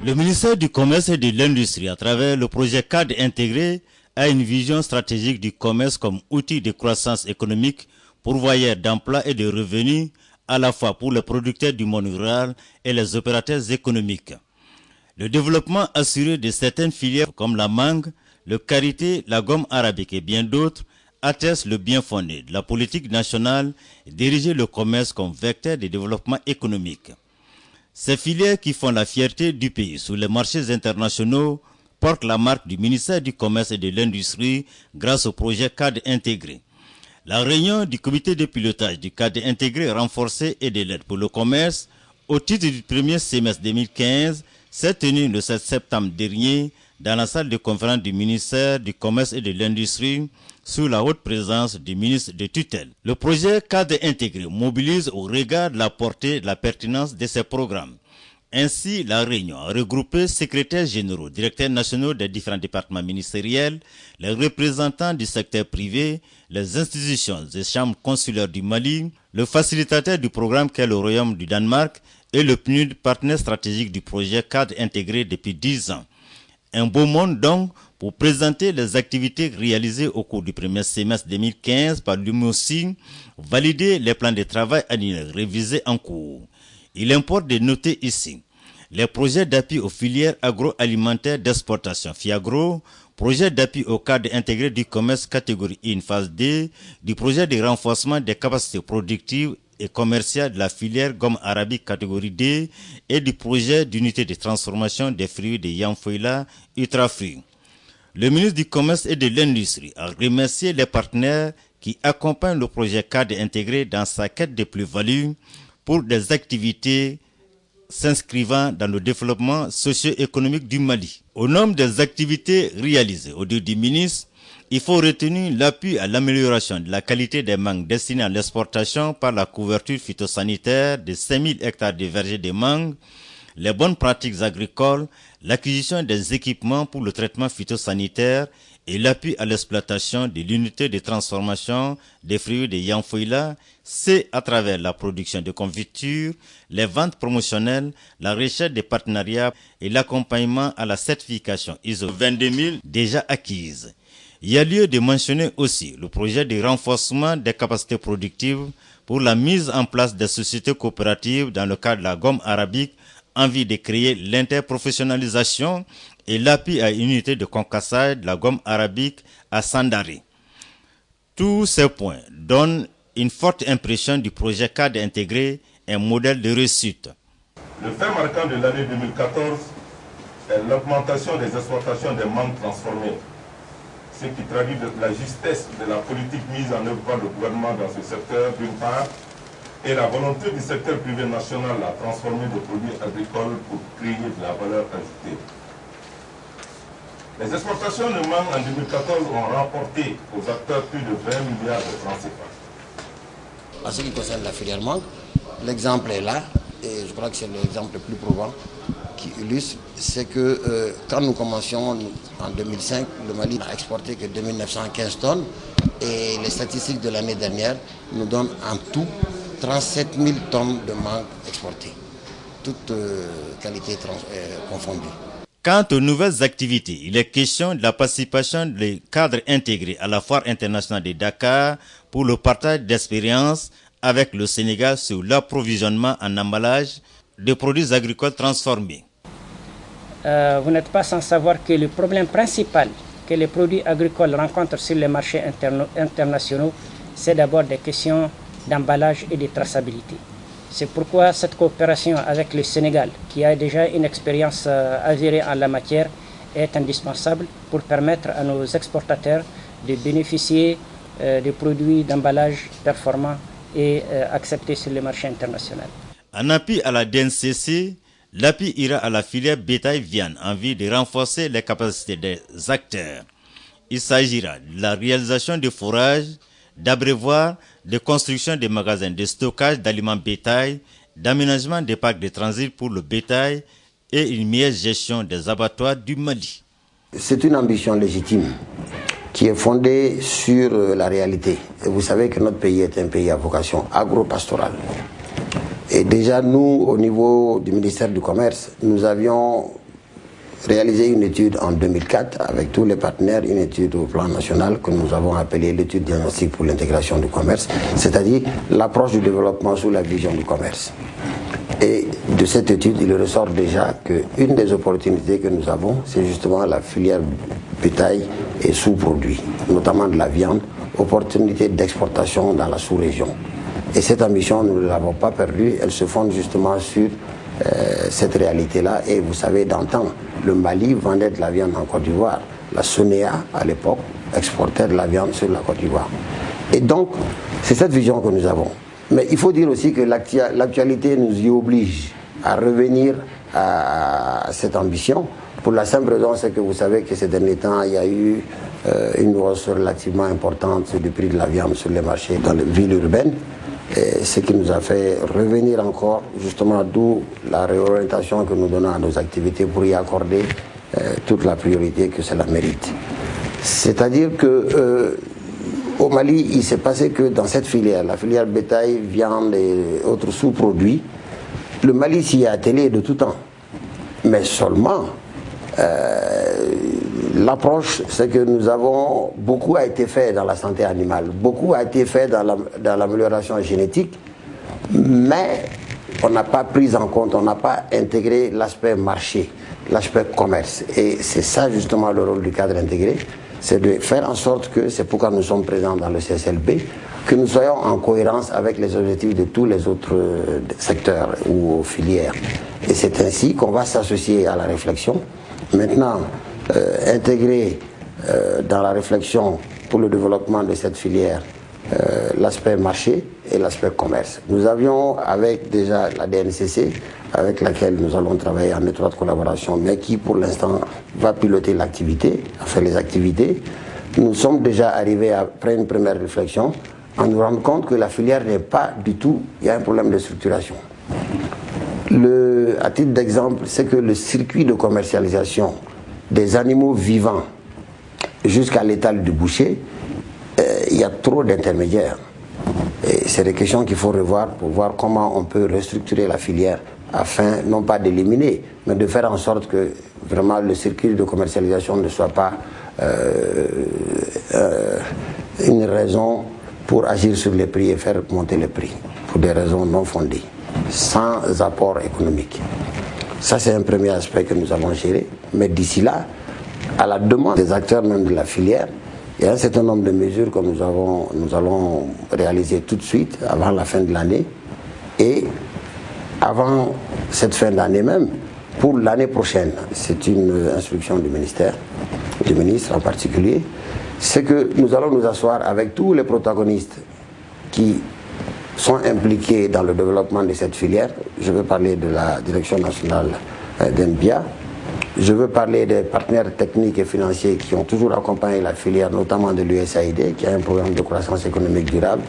Le ministère du Commerce et de l'Industrie, à travers le projet cadre intégré, a une vision stratégique du commerce comme outil de croissance économique, pourvoyeur d'emplois et de revenus, à la fois pour les producteurs du monde rural et les opérateurs économiques. Le développement assuré de certaines filières comme la mangue, le karité, la gomme arabique et bien d'autres atteste le bien fondé de la politique nationale et diriger le commerce comme vecteur de développement économique. Ces filières qui font la fierté du pays sur les marchés internationaux portent la marque du ministère du Commerce et de l'Industrie grâce au projet cadre intégré. La réunion du comité de pilotage du cadre intégré renforcé et de l'aide pour le commerce au titre du premier semestre 2015 s'est tenue le 7 septembre dernier dans la salle de conférence du ministère du Commerce et de l'Industrie sous la haute présence du ministre de tutelle. Le projet cadre intégré mobilise au regard de la portée et de la pertinence de ces programmes. Ainsi, la réunion a regroupé secrétaires généraux, directeurs nationaux des différents départements ministériels, les représentants du secteur privé, les institutions et chambres consulaires du Mali, le facilitateur du programme qu'est le Royaume du Danemark et le PNUD, partenaire stratégique du projet cadre intégré depuis 10 ans. Un beau monde donc pour présenter les activités réalisées au cours du premier semestre 2015 par l'UMOSI, valider les plans de travail annuels révisés en cours. Il importe de noter ici les projets d'appui aux filières agroalimentaires d'exportation FIAGRO, projet d'appui au cadre intégré du commerce catégorie 1 phase D, du projet de renforcement des capacités productives et commerciales de la filière gomme arabique catégorie D et du projet d'unité de transformation des fruits de Yamfoila Ultrafruits. Le ministre du Commerce et de l'Industrie a remercié les partenaires qui accompagnent le projet cadre intégré dans sa quête de plus-value pour des activités s'inscrivant dans le développement socio-économique du Mali. Au nombre des activités réalisées au du ministre, il faut retenir l'appui à l'amélioration de la qualité des mangues destinées à l'exportation par la couverture phytosanitaire de 5000 hectares de vergers de mangue, les bonnes pratiques agricoles, l'acquisition des équipements pour le traitement phytosanitaire et l'appui à l'exploitation de l'unité de transformation des fruits de Yamfoila, c'est à travers la production de confitures, les ventes promotionnelles, la recherche des partenariats et l'accompagnement à la certification ISO 22000 déjà acquise. Il y a lieu de mentionner aussi le projet de renforcement des capacités productives pour la mise en place des sociétés coopératives dans le cadre de la gomme arabique en vue de créer l'interprofessionnalisation et l'appui à une unité de concassage de la gomme arabique à Sandaré. Tous ces points donnent une forte impression du projet cadre intégré, un modèle de réussite. Le fait marquant de l'année 2014 est l'augmentation des exportations des mangues transformées, ce qui traduit la justesse de la politique mise en œuvre par le gouvernement dans ce secteur d'une part, et la volonté du secteur privé national à transformer des produits agricoles pour créer de la valeur ajoutée. Les exportations de mangue en 2014 ont rapporté aux acteurs plus de 20 milliards de francs CFA. En ce qui concerne la filière mangue, l'exemple est là, et je crois que c'est l'exemple le plus probant qui illustre, c'est que quand nous commencions en 2005, le Mali n'a exporté que 2915 tonnes, et les statistiques de l'année dernière nous donnent en tout 37 000 tonnes de mangue exportées, toutes qualités confondues. Quant aux nouvelles activités, il est question de la participation des cadres intégrés à la foire internationale de Dakar pour le partage d'expériences avec le Sénégal sur l'approvisionnement en emballage de produits agricoles transformés. Vous n'êtes pas sans savoir que le problème principal que les produits agricoles rencontrent sur les marchés internationaux, c'est d'abord des questions d'emballage et de traçabilité. C'est pourquoi cette coopération avec le Sénégal, qui a déjà une expérience avérée en la matière, est indispensable pour permettre à nos exportateurs de bénéficier de produits d'emballage performants et acceptés sur les marchés internationaux. En appui à la DNCC, l'appui ira à la filière bétail-viande en vue de renforcer les capacités des acteurs. Il s'agira de la réalisation de fourrages, d'abreuvoirs, de construction de magasins de stockage d'aliments bétail, d'aménagement des parcs de transit pour le bétail et une meilleure gestion des abattoirs du Mali. C'est une ambition légitime qui est fondée sur la réalité. Et vous savez que notre pays est un pays à vocation agro-pastorale. Et déjà nous, au niveau du ministère du Commerce, nous avions réalisé une étude en 2004 avec tous les partenaires, une étude au plan national que nous avons appelée l'étude diagnostique pour l'intégration du commerce, c'est-à-dire l'approche du développement sous la vision du commerce. Et de cette étude, il ressort déjà qu'une des opportunités que nous avons, c'est justement la filière bétail et sous-produits, notamment de la viande, opportunité d'exportation dans la sous-région. Et cette ambition, nous ne l'avons pas perdue, elle se fonde justement sur cette réalité-là. Et vous savez, d'antan, le Mali vendait de la viande en Côte d'Ivoire. La SONEA, à l'époque, exportait de la viande sur la Côte d'Ivoire. Et donc, c'est cette vision que nous avons. Mais il faut dire aussi que l'actualité nous y oblige à revenir à cette ambition. Pour la simple raison, c'est que vous savez que ces derniers temps, il y a eu une hausse relativement importante du prix de la viande sur les marchés dans les villes urbaines. Et ce qui nous a fait revenir encore, justement, d'où la réorientation que nous donnons à nos activités pour y accorder toute la priorité que cela mérite. C'est-à-dire que au Mali, il s'est passé que dans cette filière, la filière bétail, viande et autres sous-produits, le Mali s'y est attelé de tout temps. Mais seulement, l'approche, c'est que beaucoup a été fait dans la santé animale, beaucoup a été fait dans l'amélioration génétique, mais on n'a pas pris en compte, on n'a pas intégré l'aspect marché, l'aspect commerce. Et c'est ça justement le rôle du cadre intégré, c'est de faire en sorte que, c'est pourquoi nous sommes présents dans le CSLB, que nous soyons en cohérence avec les objectifs de tous les autres secteurs ou filières. Et c'est ainsi qu'on va s'associer à la réflexion. Maintenant, intégrer dans la réflexion pour le développement de cette filière l'aspect marché et l'aspect commerce. Nous avions avec déjà la DNCC, avec laquelle nous allons travailler en étroite collaboration, mais qui pour l'instant va piloter l'activité, faire les activités. Nous sommes déjà arrivés après une première réflexion en nous rendant compte que la filière n'est pas du tout, il y a un problème de structuration. À titre d'exemple, c'est que le circuit de commercialisation des animaux vivants jusqu'à l'étal du boucher, il y a trop d'intermédiaires. Et c'est des questions qu'il faut revoir pour voir comment on peut restructurer la filière afin, non pas d'éliminer, mais de faire en sorte que vraiment le circuit de commercialisation ne soit pas une raison pour agir sur les prix et faire monter les prix, pour des raisons non fondées, sans apport économique. Ça, c'est un premier aspect que nous allons gérer. Mais d'ici là, à la demande des acteurs même de la filière, il y a un certain nombre de mesures que nous allons réaliser tout de suite, avant la fin de l'année. Et avant cette fin d'année même, pour l'année prochaine, c'est une instruction du ministère, du ministre en particulier, c'est que nous allons nous asseoir avec tous les protagonistes qui sont impliqués dans le développement de cette filière. Je veux parler de la direction nationale d'NBIA. Je veux parler des partenaires techniques et financiers qui ont toujours accompagné la filière, notamment de l'USAID, qui a un programme de croissance économique durable.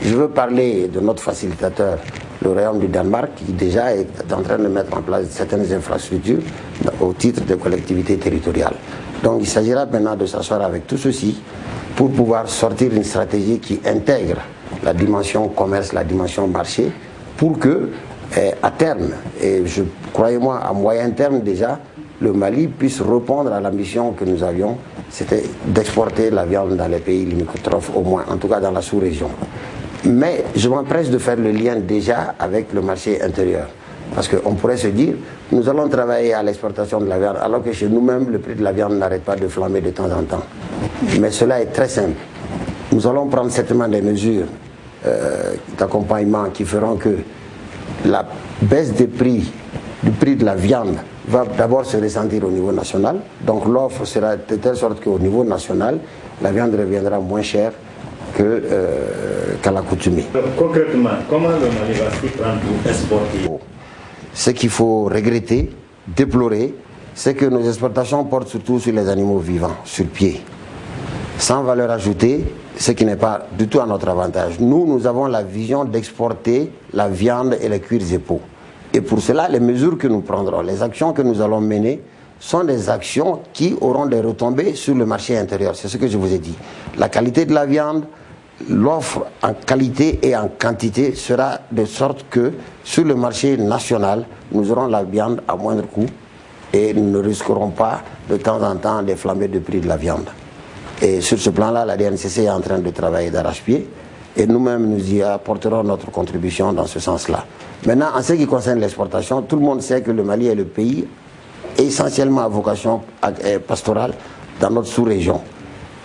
Je veux parler de notre facilitateur, le Royaume du Danemark, qui déjà est en train de mettre en place certaines infrastructures au titre des collectivités territoriales. Donc il s'agira maintenant de s'asseoir avec tout ceci pour pouvoir sortir une stratégie qui intègre la dimension commerce, la dimension marché, pour que, à terme, et croyez-moi, à moyen terme déjà, le Mali puisse répondre à l'ambition que nous avions, c'était d'exporter la viande dans les pays limitrophes, au moins, en tout cas dans la sous-région. Mais je m'empresse de faire le lien déjà avec le marché intérieur. Parce qu'on pourrait se dire, nous allons travailler à l'exportation de la viande, alors que chez nous-mêmes, le prix de la viande n'arrête pas de flammer de temps en temps. Mais cela est très simple. Nous allons prendre certainement des mesures d'accompagnement qui feront que la baisse du prix de la viande va d'abord se ressentir au niveau national. Donc l'offre sera de telle sorte qu'au niveau national, la viande reviendra moins chère qu'à l'accoutumée. Concrètement, comment le Mali va s'y prendre pour exporter? Ce qu'il faut regretter, déplorer, c'est que nos exportations portent surtout sur les animaux vivants, sur pied, sans valeur ajoutée, ce qui n'est pas du tout à notre avantage. Nous avons la vision d'exporter la viande et les cuirs et peaux. Et pour cela, les mesures que nous prendrons, les actions que nous allons mener, sont des actions qui auront des retombées sur le marché intérieur. C'est ce que je vous ai dit. La qualité de la viande, l'offre en qualité et en quantité sera de sorte que sur le marché national, nous aurons la viande à moindre coût et nous ne risquerons pas de temps en temps des flambées de prix de la viande. Et sur ce plan-là, la DNCC est en train de travailler d'arrache-pied et nous-mêmes nous y apporterons notre contribution dans ce sens-là. Maintenant, en ce qui concerne l'exportation, tout le monde sait que le Mali est le pays essentiellement à vocation pastorale dans notre sous-région.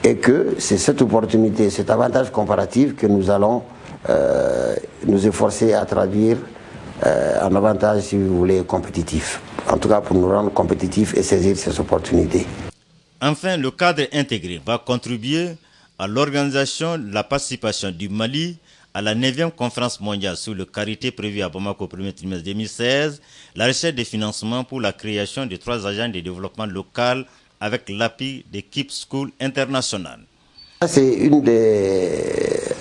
Et que c'est cette opportunité, cet avantage comparatif que nous allons nous efforcer à traduire en avantage, si vous voulez, compétitif. En tout cas, pour nous rendre compétitifs et saisir ces opportunités. Enfin, le cadre intégré va contribuer à l'organisation de la participation du Mali à la 9e conférence mondiale sur le carité prévue à Bamako au premier trimestre 2016, la recherche des financements pour la création de 3 agences de développement local avec l'appui de Keep School International. C'est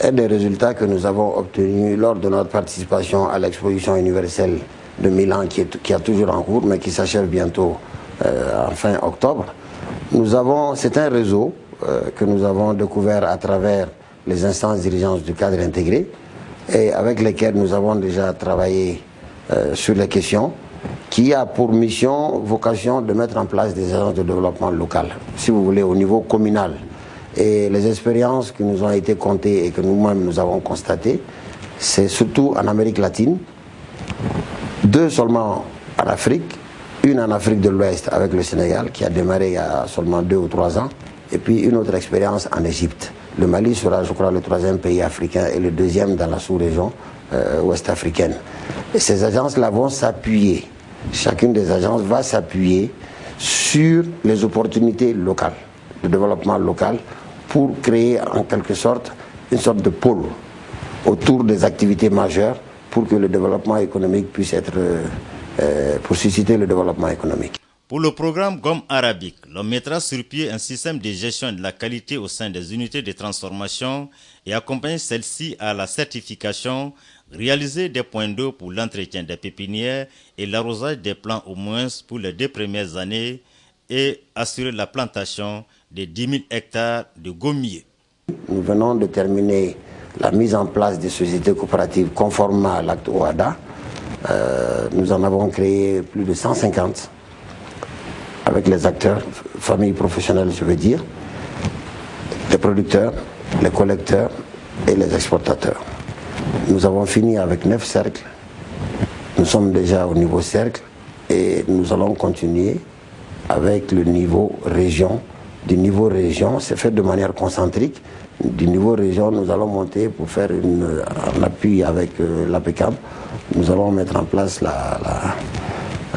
un des résultats que nous avons obtenus lors de notre participation à l'exposition universelle de Milan qui est toujours en cours mais qui s'achève bientôt en fin octobre. C'est un réseau que nous avons découvert à travers les instances dirigeantes du cadre intégré et avec lesquelles nous avons déjà travaillé sur les questions, qui a pour mission, vocation de mettre en place des agences de développement local, si vous voulez, au niveau communal. Et les expériences qui nous ont été comptées et que nous-mêmes nous avons constatées, c'est surtout en Amérique latine, 2 seulement en Afrique, une en Afrique de l'Ouest avec le Sénégal qui a démarré il y a seulement 2 ou 3 ans, et puis une autre expérience en Égypte. Le Mali sera, je crois, le 3e pays africain et le 2e dans la sous-région ouest africaine. Et ces agences-là vont s'appuyer, chacune des agences va s'appuyer sur les opportunités locales, de développement local, pour créer en quelque sorte une sorte de pôle autour des activités majeures pour que le développement économique puisse être, pour susciter le développement économique. Pour le programme Gomme Arabique, l'on mettra sur pied un système de gestion de la qualité au sein des unités de transformation et accompagner celle-ci à la certification, réaliser des points d'eau pour l'entretien des pépinières et l'arrosage des plants au moins pour les 2 premières années et assurer la plantation de 10 000 hectares de gommiers. Nous venons de terminer la mise en place des sociétés coopératives conformément à l'acte OHADA. Nous en avons créé plus de 150 avec les acteurs, familles professionnelles je veux dire, les producteurs, les collecteurs et les exportateurs. Nous avons fini avec 9 cercles, nous sommes déjà au niveau cercle et nous allons continuer avec le niveau région. Du niveau région, c'est fait de manière concentrique. Du niveau région, nous allons monter pour faire un appui avec l'APECAM. Nous allons mettre en place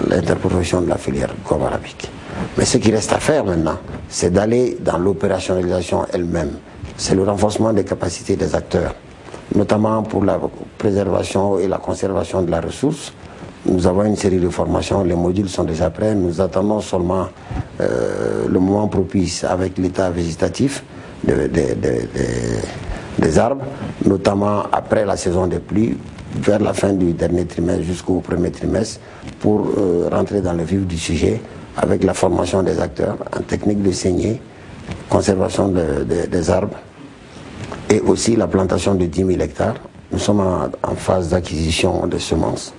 l'interprofession de la filière Gomme Arabique. Mais ce qui reste à faire maintenant, c'est d'aller dans l'opérationnalisation elle-même. C'est le renforcement des capacités des acteurs, notamment pour la préservation et la conservation de la ressource. Nous avons une série de formations, les modules sont déjà prêts, nous attendons seulement le moment propice avec l'état végétatif des arbres, notamment après la saison des pluies, vers la fin du dernier trimestre jusqu'au premier trimestre, pour rentrer dans le vif du sujet avec la formation des acteurs en technique de saignée, conservation des arbres et aussi la plantation de 10 000 hectares. Nous sommes en phase d'acquisition de semences.